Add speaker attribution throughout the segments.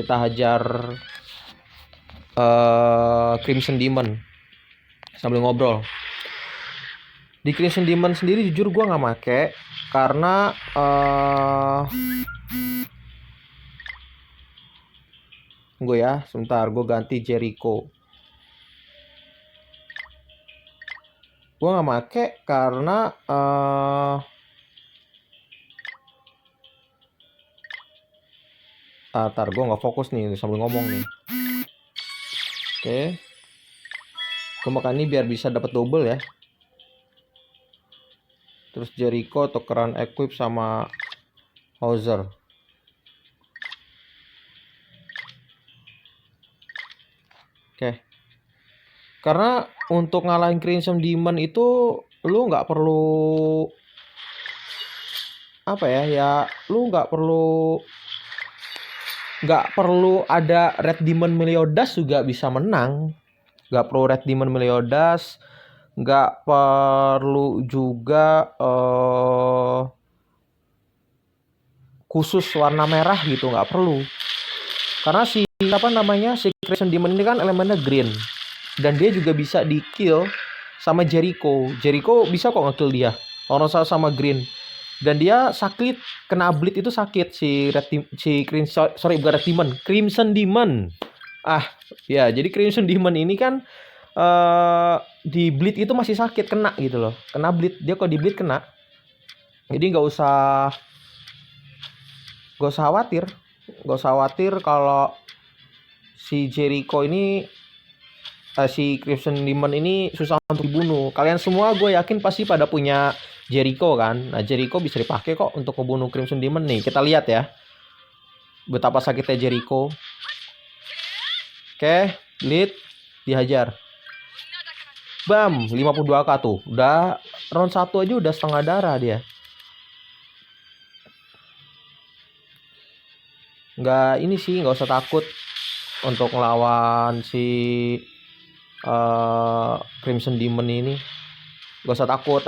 Speaker 1: Kita hajar Crimson Demon sambil ngobrol. Di Crimson Demon sendiri jujur gue nggak make karena gue ya, sebentar gue ganti Jericho. Gue nggak make karena tar gue nggak fokus nih sambil ngomong nih. Oke, gue makan ini biar bisa dapat double ya. Terus Jericho tukeran equip sama Hauser. Oke. Karena untuk ngalahin Crimson Demon itu lu nggak perlu apa ya, lu nggak perlu ada Red Demon Meliodas juga bisa menang. Nggak perlu Red Demon Meliodas, nggak perlu juga khusus warna merah gitu, nggak perlu. Karena si Crimson Demon ini kan elemennya green. Dan dia juga bisa di kill sama Jericho. Jericho bisa kok nge-kill dia. Orang sama green. Dan dia sakit, kena bleed itu sakit Crimson Demon. Ya, jadi Crimson Demon ini kan di bleed itu masih sakit, kena gitu loh. Kena bleed, dia kok di bleed kena. Jadi nggak usah khawatir kalau si Jericho ini si Crimson Demon ini susah untuk dibunuh. Kalian semua gue yakin pasti pada punya Jericho kan. Nah, Jericho bisa dipakai kok untuk membunuh Crimson Demon nih. Kita lihat ya betapa sakitnya Jericho. Oke, lead, dihajar. Bam, 52k tuh. Udah round 1 aja udah setengah darah dia. Nggak usah takut untuk ngelawan si Crimson Demon ini. Gak usah takut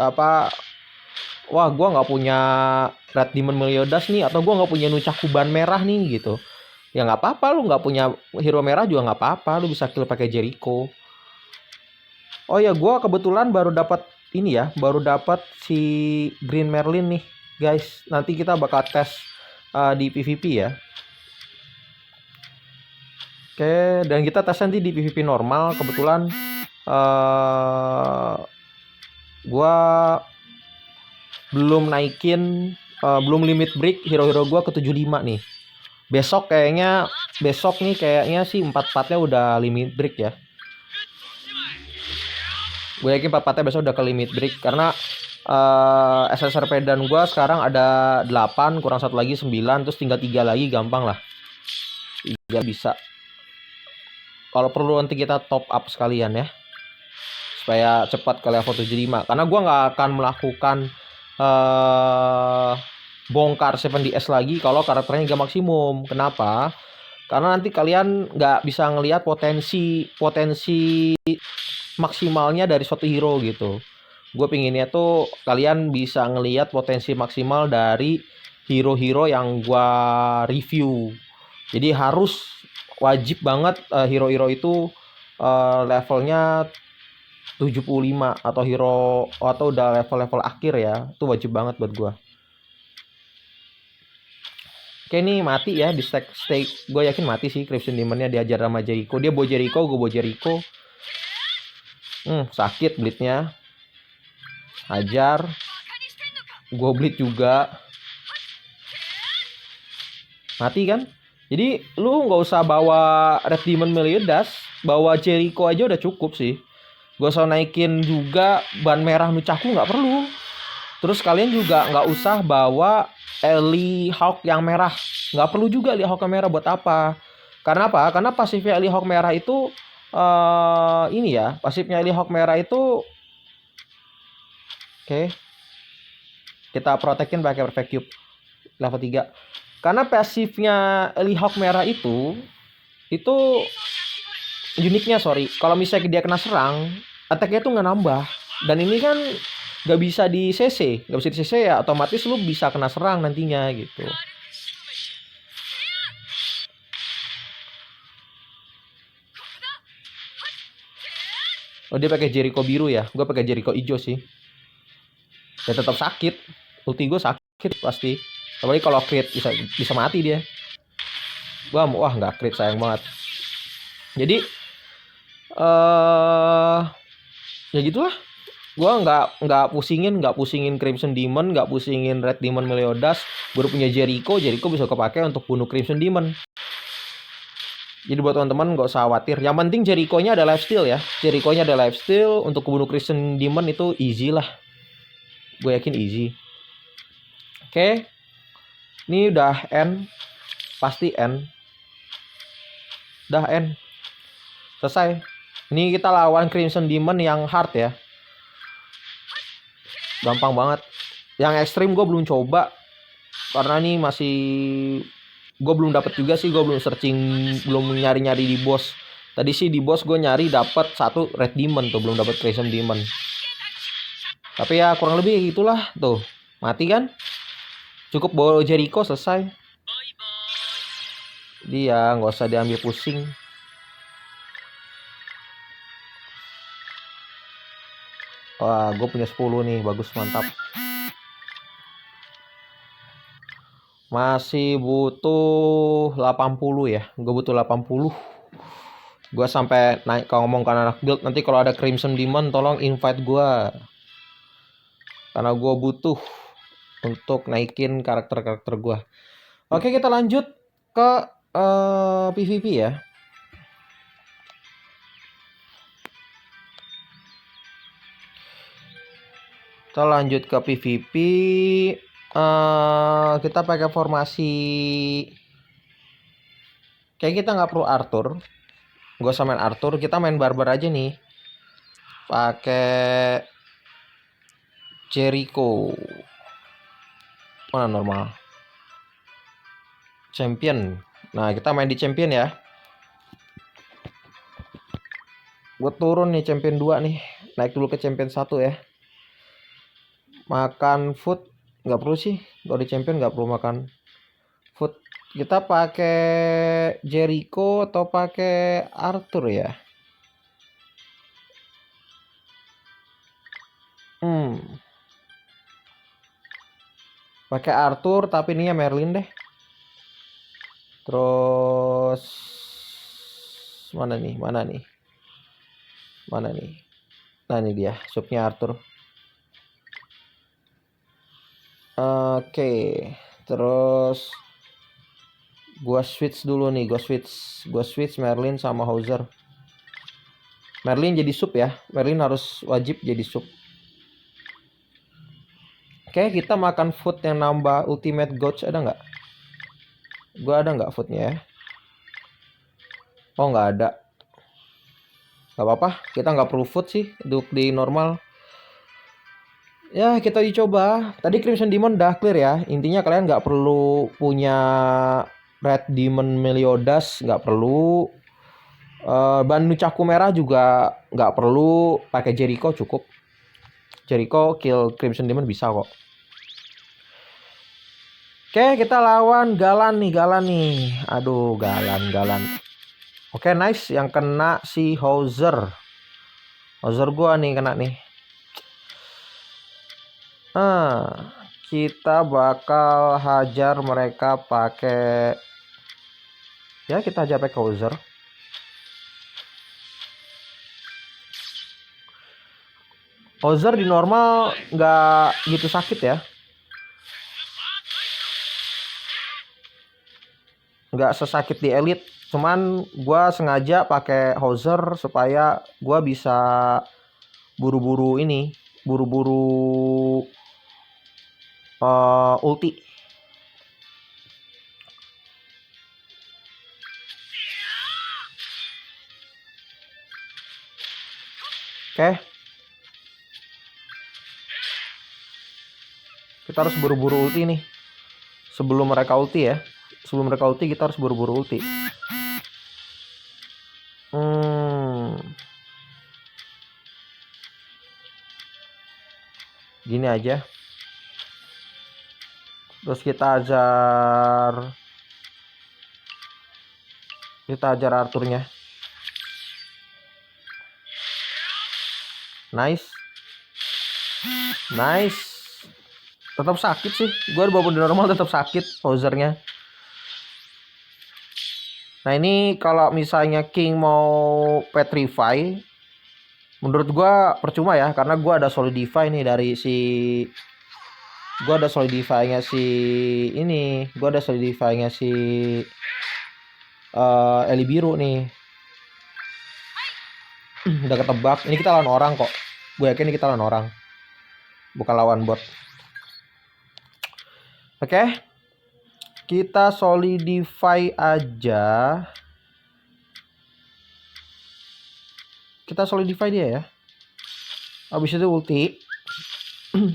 Speaker 1: wah gue nggak punya Red Demon Meliodas nih, atau gue nggak punya Nucakuban merah nih gitu. Ya nggak apa-apa, lu nggak punya hero merah juga nggak apa-apa, lu bisa kill pakai Jericho. Oh ya, gue kebetulan baru dapat si Green Merlin nih guys. Nanti kita bakal tes di PvP ya. Oke, dan kita tes nanti di PvP normal. Kebetulan gua belum naikin, belum limit break hero-hero gua ke 75 nih. Besok nih kayaknya sih 4-4-nya udah limit break ya. Gue yakin 4-4-nya besok udah ke limit break karena SSR Pedan gua sekarang ada 8, kurang 1 lagi 9, terus tinggal 3 lagi, gampang lah. 3 bisa. Kalau perlu nanti kita top up sekalian ya, supaya cepat ke level 75. Karena gue nggak akan melakukan bongkar 7DS lagi kalau karakternya nggak maksimum. Kenapa? Karena nanti kalian nggak bisa ngelihat potensi maksimalnya dari suatu hero gitu. Gue pinginnya tuh kalian bisa ngelihat potensi maksimal dari hero-hero yang gue review. Jadi wajib banget hero-hero itu levelnya 75 atau udah level-level akhir ya. Itu wajib banget buat gua. Oke, ini mati ya di stake. Gue yakin mati sih Crimson Demon-nya, diajar sama Jericho. Dia bawa Jericho, gue bawa Jericho. Sakit bleednya. Hajar. Gue bleed juga. Mati kan? Jadi lu nggak usah bawa Red Demon Meliodas, bawa Jericho aja udah cukup sih. Gak usah naikin juga ban merah Nucaku, nggak perlu. Terus kalian juga nggak usah bawa Eli Hawk yang merah, nggak perlu juga Eli Hawk yang merah. Buat apa? Karena apa? Karena pasifnya Eli Hawk merah itu pasifnya Eli Hawk merah itu oke. Kita protekin pakai Perfect Cube level 3. Karena pasifnya Eli Hawk merah itu uniknya, kalau misalnya dia kena serang, attack-nya tuh nggak nambah. Dan ini kan nggak bisa di CC ya, otomatis lu bisa kena serang nantinya gitu. Oh, dia pakai Jericho biru ya. Gue pakai Jericho hijau sih. Ya tetap sakit. Ulti gue sakit pasti. Apalagi kalau crit bisa mati dia. Wah nggak crit, sayang banget. Jadi ya gitulah. Gue nggak pusingin Crimson Demon, nggak pusingin Red Demon Meliodas. Gue punya Jericho bisa kepake untuk bunuh Crimson Demon. Jadi buat teman-teman nggak usah khawatir. Yang penting Jericho-nya ada lifesteal ya. Jericho-nya ada lifesteal, untuk bunuh Crimson Demon itu easy lah. Gue yakin easy. Oke. Ini udah end. Pasti end. Udah end. Selesai. Ini kita lawan Crimson Demon yang hard ya. Gampang banget. Yang ekstrim gue belum coba. Karena ini masih... Gue belum dapet juga sih. Gue belum searching. Belum nyari-nyari di boss. Tadi sih di boss gue nyari dapet satu Red Demon tuh. Belum dapet Crimson Demon. Tapi ya kurang lebih gitulah. Tuh. Mati kan? Cukup bawa Jericho selesai. Dia nggak usah diambil pusing. Wah, gue punya 10 nih. Bagus, mantap. Masih butuh 80 ya. Gue butuh 80. Gue sampai naik ke ngomong ke anak build. Nanti kalau ada Crimson Demon tolong invite gue. Karena gue butuh untuk naikin karakter-karakter gue. Oke, kita lanjut ke PvP ya. Kita lanjut ke PvP. Kita pakai formasi. Kayak kita nggak perlu Arthur. Gak usah main Arthur, kita main Barbar aja nih. Pakai Jericho. Mana normal? Champion. Nah, kita main di Champion ya. Gue turun nih Champion 2 nih. Naik dulu ke Champion 1 ya. Makan food nggak perlu sih. Kalau di Champion nggak perlu makan food. Kita pakai Jericho atau pakai Arthur ya? Pakai Arthur tapi ini ya Merlin deh. Terus mana nih? Mana nih? Nah, ini dia subnya Arthur. Oke. Terus gua switch dulu nih, gua switch Merlin sama Hauser. Merlin jadi sub ya. Merlin harus wajib jadi sub. Oke, kita makan food yang nambah ultimate gauge ada nggak? Gua ada nggak foodnya ya? Oh, nggak ada. Nggak apa-apa, kita nggak perlu food sih untuk di normal. Ya, kita dicoba. Tadi Crimson Demon udah clear ya. Intinya kalian nggak perlu punya Red Demon Meliodas, nggak perlu. Ban Nuchaku merah juga nggak perlu. Pakai Jericho cukup. Jericho kill Crimson Demon bisa kok. Oke, kita lawan Galan nih. Aduh, Galan. Oke, nice. Yang kena si Hauser. Hauser gua nih kena nih. Kita bakal hajar mereka pakai... Ya, kita hajar pakai Hauser. Hauser di normal nggak gitu sakit ya. Nggak sesakit di elite. Cuman gue sengaja pakai Hauser supaya gue bisa buru-buru ini. Buru-buru ulti. Oke. Kita harus buru-buru ulti nih. Sebelum mereka ulti ya. Sebelum mereka ulti kita harus buru-buru ulti. Gini aja. Terus kita ajar Arthurnya. Nice. Tetap sakit sih. Gue walaupun di normal tetap sakit Hausernya. Nah ini kalau misalnya King mau petrify, menurut gue percuma ya, karena gue ada solidify nih dari si, gue ada solidify-nya si ini, gue ada solidify-nya si Eli biru nih. Udah ketebak. Ini kita lawan orang kok. Gue yakin ini kita lawan orang, bukan lawan bot. Oke. Kita solidify aja. Kita solidify dia ya. Habis itu ulti.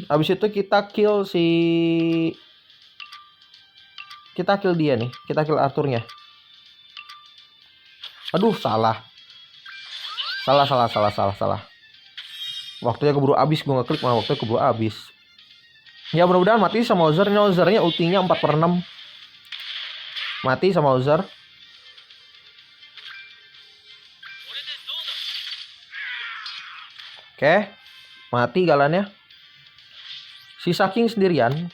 Speaker 1: Habis itu kita kill si, kita kill dia nih. Kita kill Arthurnya. Aduh, salah. Waktunya keburu habis, gue ngeklik malah waktunya keburu habis. Ya mudah-mudahan mati sama Hauser. Ini Hausernya ultinya 4/6. Mati sama Hauser. Oke. Mati galannya. Sisa King sendirian.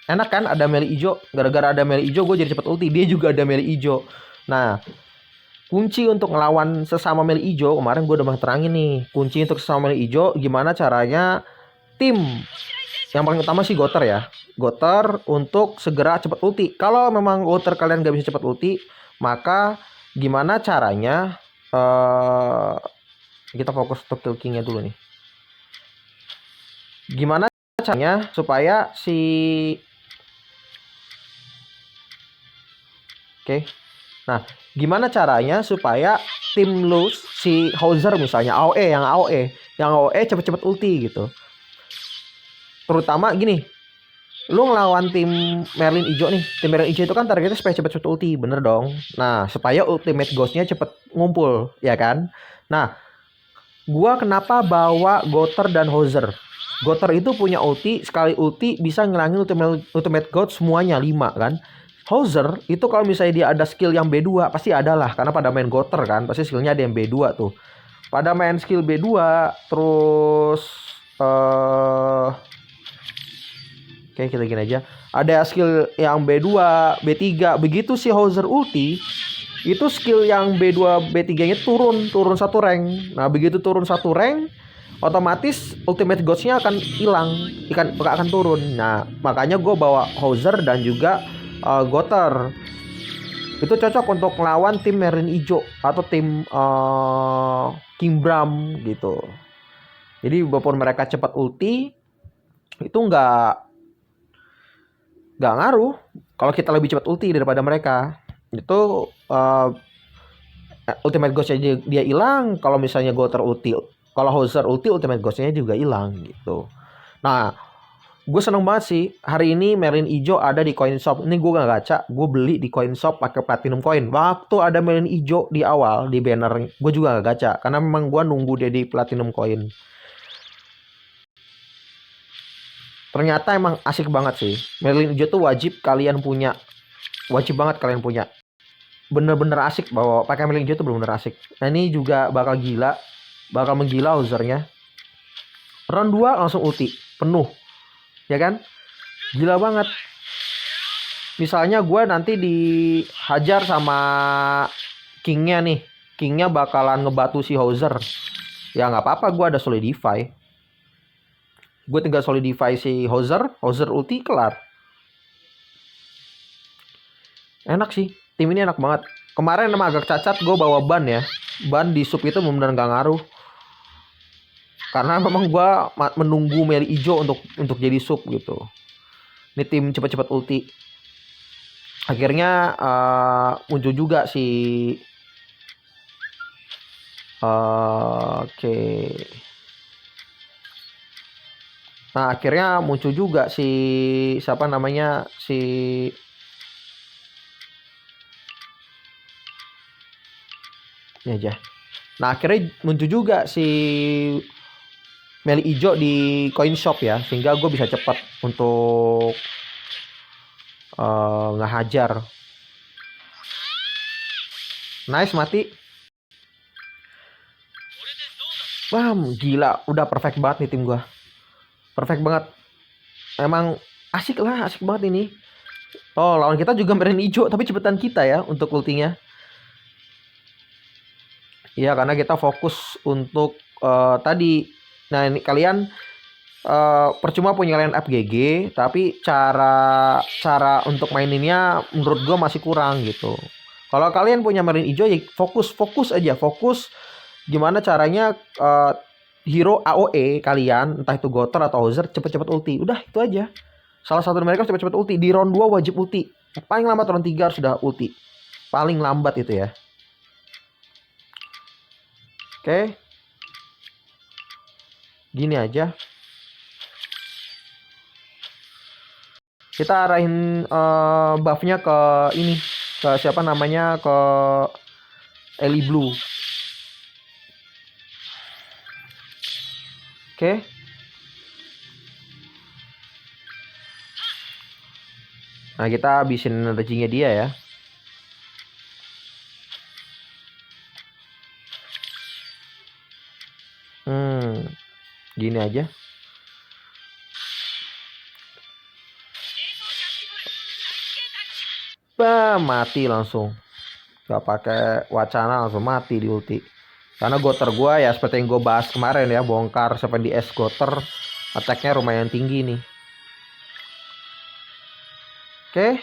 Speaker 1: Enak kan ada melee hijau. Gara-gara ada melee hijau gue jadi cepet ulti. Dia juga ada melee hijau. Nah, kunci untuk ngelawan sesama melee hijau, kemarin gue udah terangin nih. Kunci untuk sesama melee hijau gimana caranya tim. Yang paling utama sih Goter ya. Goter untuk segera cepet ulti. Kalau memang Goter kalian gak bisa cepet ulti, maka gimana caranya kita fokus untuk kill King-nya dulu nih. Gimana caranya supaya si Nah, gimana caranya supaya tim lu si Hauser misalnya yang AOE cepet-cepet ulti gitu. Terutama gini, lu ngelawan tim Merlin hijau nih. Tim Merlin hijau itu kan targetnya supaya cepet-cepet ulti, bener dong. Nah, supaya ultimate ghost-nya cepet ngumpul, ya kan? Nah, gua kenapa bawa Goter dan Hauser? Goter itu punya ulti, sekali ulti bisa ngilangin ultimate ghost semuanya 5 kan. Hauser itu kalau misalnya dia ada skill yang B2 pasti ada lah, karena pada main Goter kan pasti skillnya ada yang B2 tuh. Pada main skill B2 terus oke, kita gini aja. Ada skill yang B2, B3. Begitu si Hauser ulti, itu skill yang B2, B3-nya turun 1 rank. Nah, begitu turun 1 rank, otomatis ultimate ghost-nya akan hilang, akan turun. Nah, makanya gue bawa Hauser dan juga Goter. Itu cocok untuk ngelawan tim Merlin hijau atau tim King Bram gitu. Jadi walaupun mereka cepat ulti, itu nggak ngaruh kalau kita lebih cepat ulti daripada mereka. Itu ultimate ghost-nya dia hilang. Kalau misalnya Goter ulti, kalau Hauser ulti, ultimate ghost-nya juga hilang gitu. Nah, gue seneng banget sih hari ini Merlin hijau ada di coin shop. Ini gue gak gacha, gue beli di coin shop pakai platinum coin. Waktu ada Merlin hijau di awal di banner, gue juga gak gacha karena memang gue nunggu dia di platinum coin. Ternyata emang asik banget sih. Merlin hijau tuh wajib banget kalian punya. Bener-bener asik bahwa pakai Merlin hijau tuh bener-bener asik. Nah, ini juga bakal menggila Hausernya. Round 2 langsung ulti penuh, ya kan? Gila banget. Misalnya gue nanti dihajar sama King-nya nih. King-nya bakalan ngebatu si Hauser. Ya nggak apa-apa, gue ada solidify. Gue tinggal solidify si Hauser ulti, kelar. Enak sih, tim ini enak banget. Kemarin emang agak cacat gue bawa ban ya. Ban di sub itu benar-benar nggak ngaruh. Karena memang gue menunggu melee hijau untuk jadi sub gitu. Ini tim cepat-cepat ulti. Akhirnya muncul juga si oke. Nah, akhirnya muncul juga si siapa namanya, si ini aja. Nah, akhirnya muncul juga si melee hijau di coin shop ya, sehingga gue bisa cepat untuk ngehajar. Nice, mati. Bam, gila, udah perfect banget nih tim gua. Perfect banget. Emang asik lah, asik banget ini. Oh, lawan kita juga main hijau, tapi cepetan kita ya untuk ultinya. Iya, karena kita fokus untuk tadi. Nah, ini kalian percuma punya line up GG, tapi cara cara untuk maininnya menurut gua masih kurang gitu. Kalau kalian punya marine hijau ya fokus aja, fokus gimana caranya hero AOE kalian, entah itu Goter atau Hauser, cepet-cepet ulti. Udah, itu aja. Salah satu dari mereka cepet-cepet ulti. Di round 2 wajib ulti. Paling lambat round 3 harus sudah ulti. Paling lambat itu ya. Oke. Gini aja. Kita arahin buffnya ke ini. Ke siapa namanya? Ke Ellie Blue. Oke. Nah, kita habisin energinya dia ya. Gini aja. Bah, mati langsung. Gak pakai wacana, langsung mati di ulti. Karena Goter gua ya seperti yang gue bahas kemarin ya, bongkar 7DS Goter, attack-nya lumayan tinggi nih. Oke.